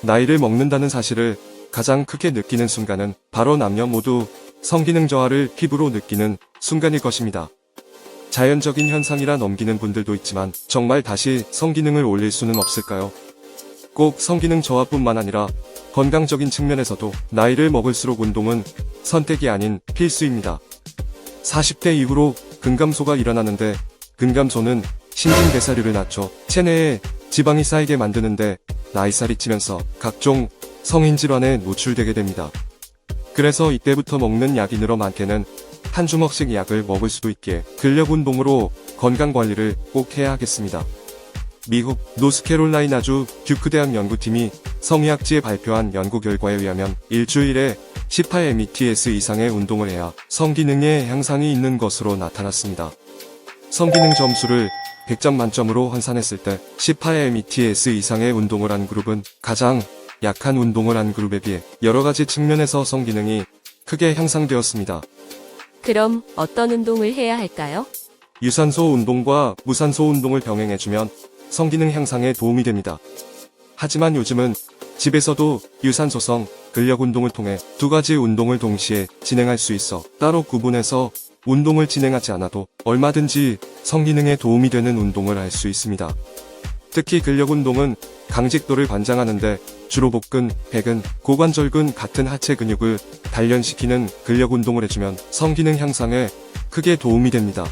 나이를 먹는다는 사실을 가장 크게 느끼는 순간은 바로 남녀 모두 성기능 저하를 피부로 느끼는 순간일 것입니다. 자연적인 현상이라 넘기는 분들도 있지만 정말 다시 성기능을 올릴 수는 없을까요? 꼭 성기능 저하뿐만 아니라 건강적인 측면에서도 나이를 먹을수록 운동은 선택이 아닌 필수입니다. 40대 이후로 근감소가 일어나는데 근감소는 신진대사율을 낮춰 체내에 지방이 쌓이게 만드는데 나이살이 찌면서 각종 성인질환에 노출되게 됩니다. 그래서 이때부터 먹는 약이 늘어 많게는 한 주먹씩 약을 먹을 수도 있기에 근력운동으로 건강관리를 꼭 해야 하겠습니다. 미국 노스캐롤라이나주 듀크대학 연구팀이 성의학지에 발표한 연구 결과에 의하면 일주일에 18 METS 이상의 운동을 해야 성기능에 향상이 있는 것으로 나타났습니다. 성기능 점수를 100점 만점으로 환산했을 때 18 METS 이상의 운동을 한 그룹은 가장 약한 운동을 한 그룹에 비해 여러가지 측면에서 성기능이 크게 향상되었습니다. 그럼 어떤 운동을 해야 할까요? 유산소 운동과 무산소 운동을 병행해주면 성기능 향상에 도움이 됩니다. 하지만 요즘은 집에서도 유산소성 근력 운동을 통해 두 가지 운동을 동시에 진행할 수 있어 따로 구분해서 운동을 진행하지 않아도 얼마든지 성기능에 도움이 되는 운동을 할 수 있습니다. 특히 근력 운동은 강직도를 관장하는데 주로 복근, 배근, 고관절근 같은 하체 근육을 단련시키는 근력 운동을 해주면 성기능 향상에 크게 도움이 됩니다.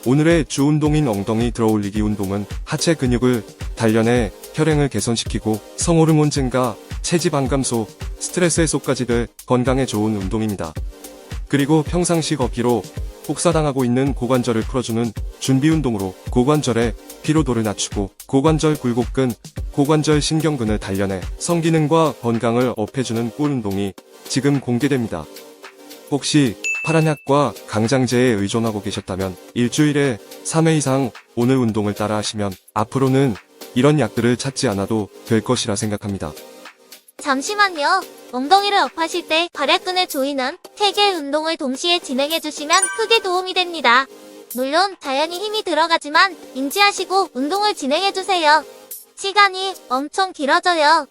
오늘의 주 운동인 엉덩이 들어올리기 운동은 하체 근육을 단련해 혈행을 개선시키고 성호르몬 증가, 체지방 감소, 스트레스 해소까지 될 건강에 좋은 운동입니다. 그리고 평상시 걷기로 혹사당하고 있는 고관절을 풀어주는 준비 운동으로 고관절의 피로도를 낮추고 고관절 굴곡근, 고관절 신경근을 단련해 성기능과 건강을 업해주는 꿀 운동이 지금 공개됩니다. 혹시 파란약과 강장제에 의존하고 계셨다면 일주일에 3회 이상 오늘 운동을 따라 하시면 앞으로는 이런 약들을 찾지 않아도 될 것이라 생각합니다. 잠시만요. 엉덩이를 업하실 때 발약근을 조이는 3개의 운동을 동시에 진행해주시면 크게 도움이 됩니다. 물론 자연히 힘이 들어가지만 인지하시고 운동을 진행해주세요. 시간이 엄청 길어져요.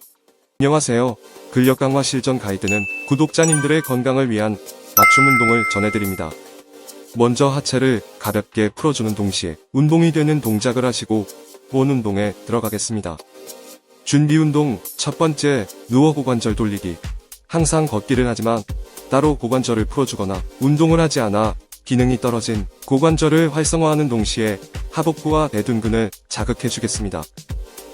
안녕하세요. 근력 강화 실전 가이드는 구독자님들의 건강을 위한 맞춤 운동을 전해드립니다. 먼저 하체를 가볍게 풀어주는 동시에 운동이 되는 동작을 하시고 본 운동에 들어가겠습니다. 준비 운동 첫 번째, 누워 고관절 돌리기. 항상 걷기를 하지만 따로 고관절을 풀어주거나 운동을 하지 않아 기능이 떨어진 고관절을 활성화하는 동시에 하복부와 대둔근을 자극해주겠습니다.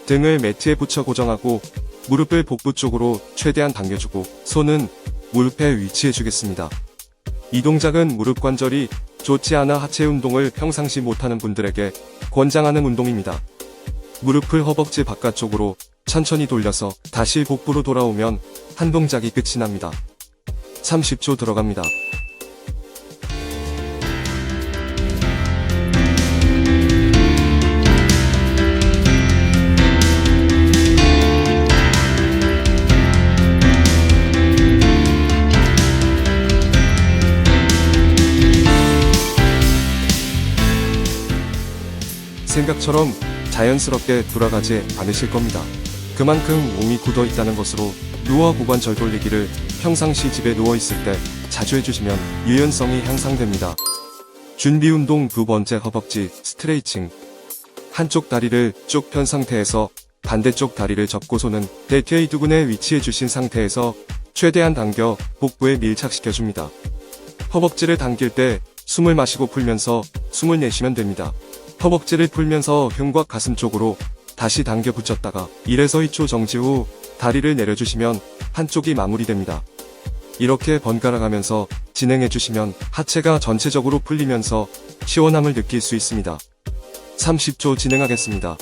등을 매트에 붙여 고정하고 무릎을 복부 쪽으로 최대한 당겨주고 손은 무릎에 위치해주겠습니다. 이 동작은 무릎 관절이 좋지 않아 하체 운동을 평상시 못하는 분들에게 권장하는 운동입니다. 무릎을 허벅지 바깥쪽으로 천천히 돌려서 다시 복부로 돌아오면 한 동작이 끝이 납니다. 30초 들어갑니다. 생각처럼 자연스럽게 돌아가지 않으실 겁니다. 그만큼 몸이 굳어 있다는 것으로 누워 고관절 돌리기를 평상시 집에 누워 있을 때 자주 해주시면 유연성이 향상됩니다. 준비 운동 두 번째, 허벅지 스트레이칭. 한쪽 다리를 쭉 편 상태에서 반대쪽 다리를 접고 손은 대퇴이두근에 위치해 주신 상태에서 최대한 당겨 복부에 밀착시켜줍니다. 허벅지를 당길 때 숨을 마시고 풀면서 숨을 내쉬면 됩니다. 허벅지를 풀면서 흉곽 가슴 쪽으로 다시 당겨 붙였다가 1에서 2초 정지 후 다리를 내려주시면 한쪽이 마무리됩니다. 이렇게 번갈아 가면서 진행해주시면 하체가 전체적으로 풀리면서 시원함을 느낄 수 있습니다. 30초 진행하겠습니다.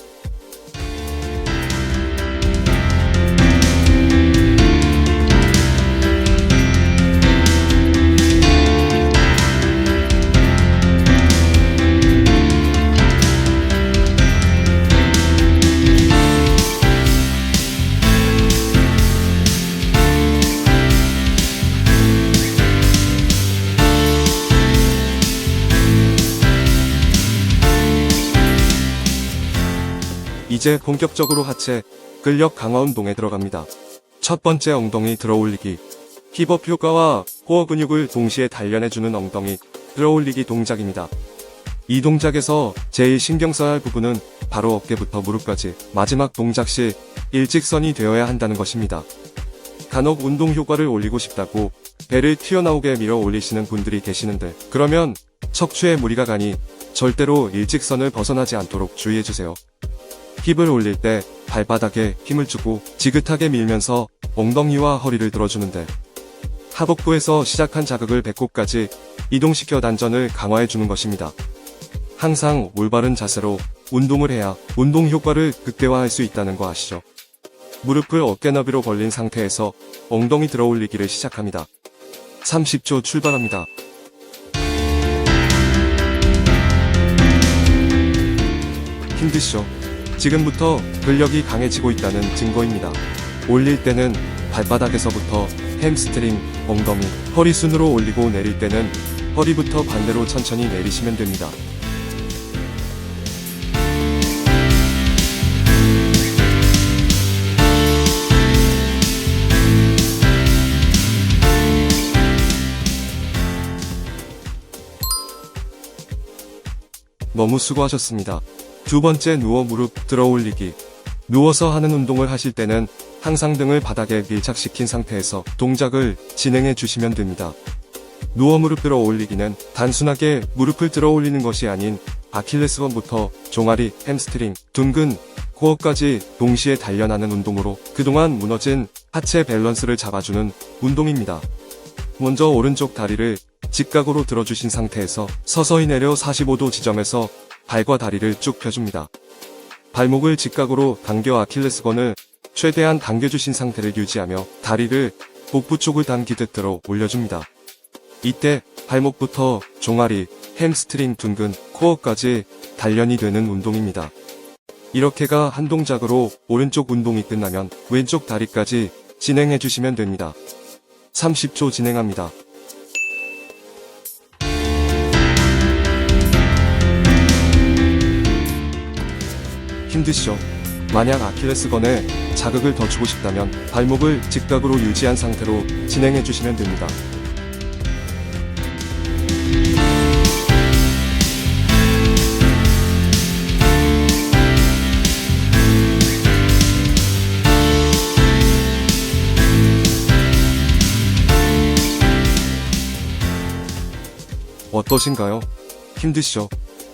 이제 본격적으로 하체 근력 강화 운동에 들어갑니다. 첫 번째 엉덩이 들어올리기. 힙업 효과와 코어 근육을 동시에 단련해주는 엉덩이 들어올리기 동작입니다. 이 동작에서 제일 신경 써야 할 부분은 바로 어깨부터 무릎까지 마지막 동작 시 일직선이 되어야 한다는 것입니다. 간혹 운동 효과를 올리고 싶다고 배를 튀어나오게 밀어 올리시는 분들이 계시는데 그러면 척추에 무리가 가니 절대로 일직선을 벗어나지 않도록 주의해주세요. 힙을 올릴 때 발바닥에 힘을 주고 지긋하게 밀면서 엉덩이와 허리를 들어주는데 하복부에서 시작한 자극을 배꼽까지 이동시켜 단전을 강화해주는 것입니다. 항상 올바른 자세로 운동을 해야 운동 효과를 극대화할 수 있다는 거 아시죠? 무릎을 어깨 너비로 벌린 상태에서 엉덩이 들어올리기를 시작합니다. 30초 출발합니다. 힘드시죠? 지금부터 근력이 강해지고 있다는 증거입니다. 올릴 때는 발바닥에서부터 햄스트링, 엉덩이, 허리 순으로 올리고 내릴 때는 허리부터 반대로 천천히 내리시면 됩니다. 너무 수고하셨습니다. 두 번째 누워 무릎 들어올리기. 누워서 하는 운동을 하실 때는 항상 등을 바닥에 밀착시킨 상태에서 동작을 진행해 주시면 됩니다. 누워 무릎 들어올리기는 단순하게 무릎을 들어올리는 것이 아닌 아킬레스건부터 종아리, 햄스트링, 둔근, 코어까지 동시에 단련하는 운동으로 그동안 무너진 하체 밸런스를 잡아주는 운동입니다. 먼저 오른쪽 다리를 직각으로 들어주신 상태에서 서서히 내려 45도 지점에서 발과 다리를 쭉 펴줍니다. 발목을 직각으로 당겨 아킬레스건을 최대한 당겨주신 상태를 유지하며 다리를 복부 쪽을 당기듯 들어 올려줍니다. 이때 발목부터 종아리, 햄스트링, 둔근, 코어까지 단련이 되는 운동입니다. 이렇게가 한 동작으로 오른쪽 운동이 끝나면 왼쪽 다리까지 진행해 주시면 됩니다. 30초 진행합니다. 힘드시죠? 만약 아킬레스건에 자극을 더 주고 싶다면 발목을 직각으로 유지한 상태로 진행해 주시면 됩니다. 어떠신가요? 힘드시죠?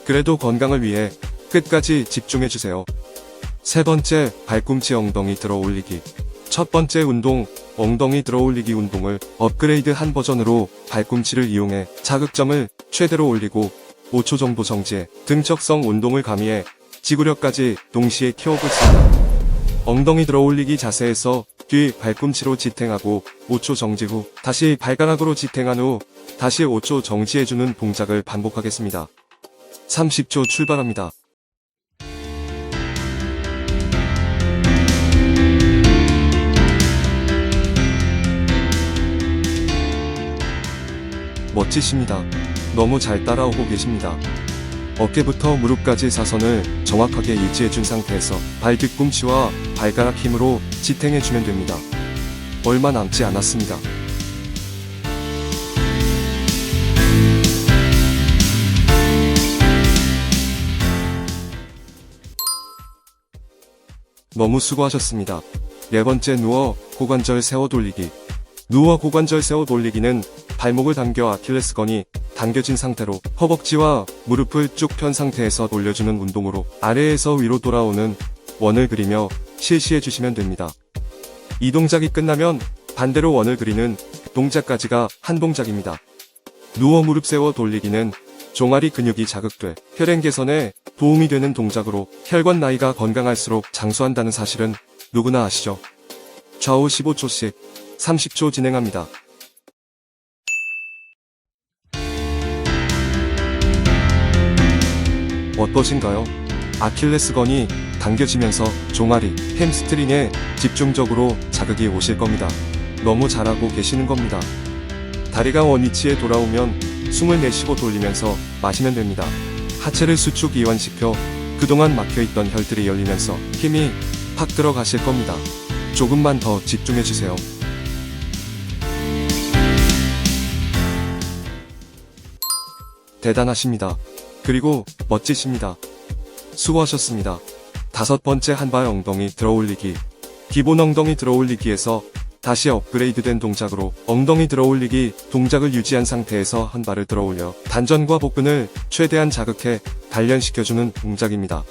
그래도 건강을 위해 끝까지 집중해주세요. 세 번째, 발꿈치 엉덩이 들어 올리기. 첫 번째 운동, 엉덩이 들어 올리기 운동을 업그레이드 한 버전으로 발꿈치를 이용해 자극점을 최대로 올리고 5초 정도 정지해 등척성 운동을 가미해 지구력까지 동시에 키워보겠습니다. 엉덩이 들어 올리기 자세에서 뒤 발꿈치로 지탱하고 5초 정지 후 다시 발가락으로 지탱한 후 다시 5초 정지해주는 동작을 반복하겠습니다. 30초 출발합니다. 멋지십니다. 너무 잘 따라오고 계십니다. 어깨부터 무릎까지 사선을 정확하게 유지해준 상태에서 발 뒤꿈치와 발가락 힘으로 지탱해주면 됩니다. 얼마 남지 않았습니다. 너무 수고하셨습니다. 네 번째 누워 고관절 세워 돌리기. 누워 고관절 세워 돌리기는 발목을 당겨 아킬레스건이 당겨진 상태로 허벅지와 무릎을 쭉 편 상태에서 돌려주는 운동으로 아래에서 위로 돌아오는 원을 그리며 실시해 주시면 됩니다. 이 동작이 끝나면 반대로 원을 그리는 동작까지가 한 동작입니다. 누워 무릎 세워 돌리기는 종아리 근육이 자극돼 혈행 개선에 도움이 되는 동작으로 혈관 나이가 건강할수록 장수한다는 사실은 누구나 아시죠? 좌우 15초씩 30초 진행합니다. 어떠신가요? 아킬레스건이 당겨지면서 종아리, 햄스트링에 집중적으로 자극이 오실 겁니다. 너무 잘하고 계시는 겁니다. 다리가 원 위치에 돌아오면 숨을 내쉬고 돌리면서 마시면 됩니다. 하체를 수축 이완시켜 그동안 막혀있던 혈들이 열리면서 힘이 팍 들어가실 겁니다. 조금만 더 집중해주세요. 대단하십니다. 그리고 멋지십니다. 수고하셨습니다. 5번째 한발 엉덩이 들어올리기. 기본 엉덩이 들어올리기에서 다시 업그레이드된 동작으로 엉덩이 들어올리기 동작을 유지한 상태에서 한 발을 들어올려 단전과 복근을 최대한 자극해 단련시켜주는 동작입니다.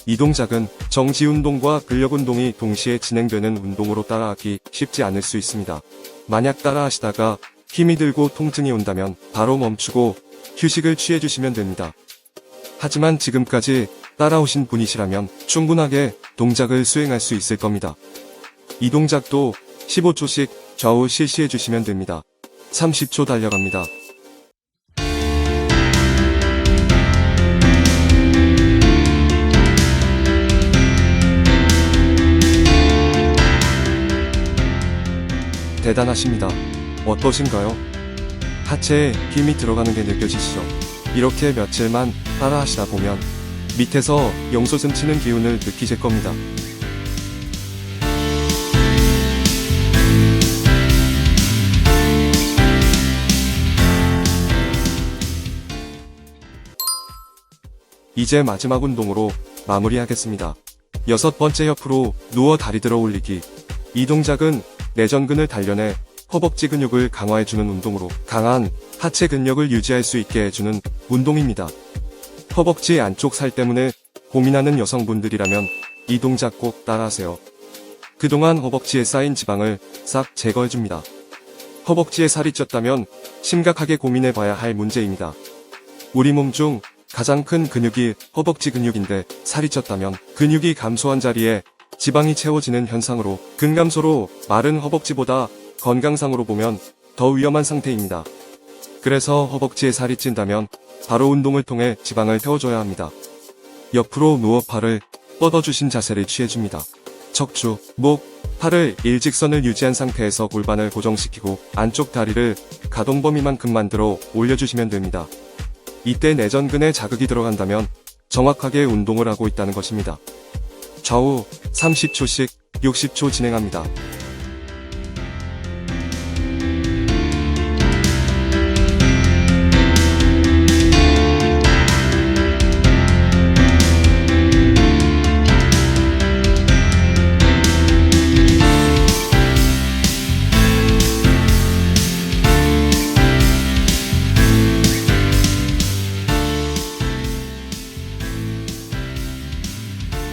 이 동작은 정지 운동과 근력 운동이 동시에 진행되는 운동으로 따라하기 쉽지 않을 수 있습니다. 만약 따라하시다가 힘이 들고 통증이 온다면 바로 멈추고 휴식을 취해주시면 됩니다. 하지만 지금까지 따라오신 분이시라면 충분하게 동작을 수행할 수 있을 겁니다. 이 동작도 15초씩 좌우 실시해주시면 됩니다. 30초 달려갑니다. 대단하십니다. 어떠신가요? 하체에 힘이 들어가는 게 느껴지시죠? 이렇게 며칠만 따라하시다 보면 밑에서 용솟음 치는 기운을 느끼실 겁니다. 이제 마지막 운동으로 마무리하겠습니다. 6번째 옆으로 누워 다리 들어 올리기. 이 동작은 내전근을 단련해 허벅지 근육을 강화해주는 운동으로 강한 하체 근력을 유지할 수 있게 해주는 운동입니다. 허벅지 안쪽 살 때문에 고민하는 여성분들이라면 이 동작 꼭 따라하세요. 그동안 허벅지에 쌓인 지방을 싹 제거해줍니다. 허벅지에 살이 쪘다면 심각하게 고민해봐야 할 문제입니다. 우리 몸 중 가장 큰 근육이 허벅지 근육인데 살이 쪘다면 근육이 감소한 자리에 지방이 채워지는 현상으로 근감소로 마른 허벅지보다 건강상으로 보면 더 위험한 상태입니다. 그래서 허벅지에 살이 찐다면 바로 운동을 통해 지방을 태워줘야 합니다. 옆으로 누워 팔을 뻗어주신 자세를 취해줍니다. 척추, 목, 팔을 일직선을 유지한 상태에서 골반을 고정시키고 안쪽 다리를 가동 범위만큼 만들어 올려주시면 됩니다. 이때 내전근에 자극이 들어간다면 정확하게 운동을 하고 있다는 것입니다. 좌우 30초씩 60초 진행합니다.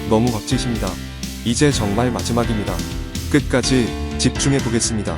너무 멋지십니다. 이제 정말 마지막입니다. 끝까지 집중해 보겠습니다.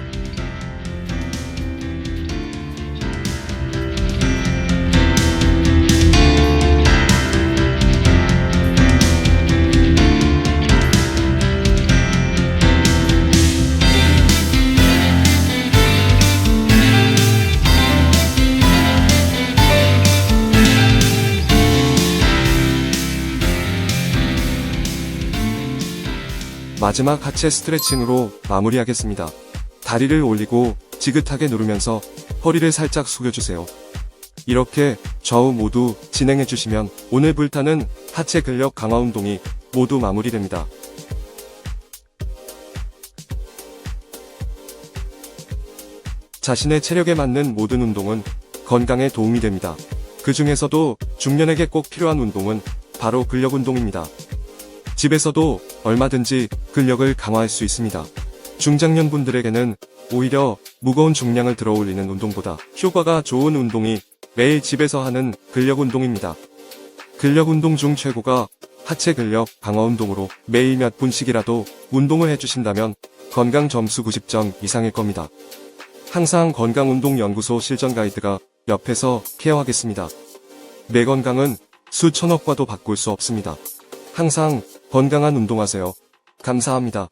마지막 하체 스트레칭으로 마무리하겠습니다. 다리를 올리고 지긋하게 누르면서 허리를 살짝 숙여주세요. 이렇게 좌우 모두 진행해주시면 오늘 불타는 하체 근력 강화 운동이 모두 마무리됩니다. 자신의 체력에 맞는 모든 운동은 건강에 도움이 됩니다. 그 중에서도 중년에게 꼭 필요한 운동은 바로 근력 운동입니다. 집에서도 얼마든지 근력을 강화할 수 있습니다. 중장년 분들에게는 오히려 무거운 중량을 들어 올리는 운동보다 효과가 좋은 운동이 매일 집에서 하는 근력 운동입니다. 근력 운동 중 최고가 하체 근력 강화 운동으로 매일 몇 분씩이라도 운동을 해주신다면 건강 점수 90점 이상일 겁니다. 항상 건강운동연구소 실전 가이드가 옆에서 케어하겠습니다. 내 건강은 수천억과도 바꿀 수 없습니다. 항상 건강한 운동하세요. 감사합니다.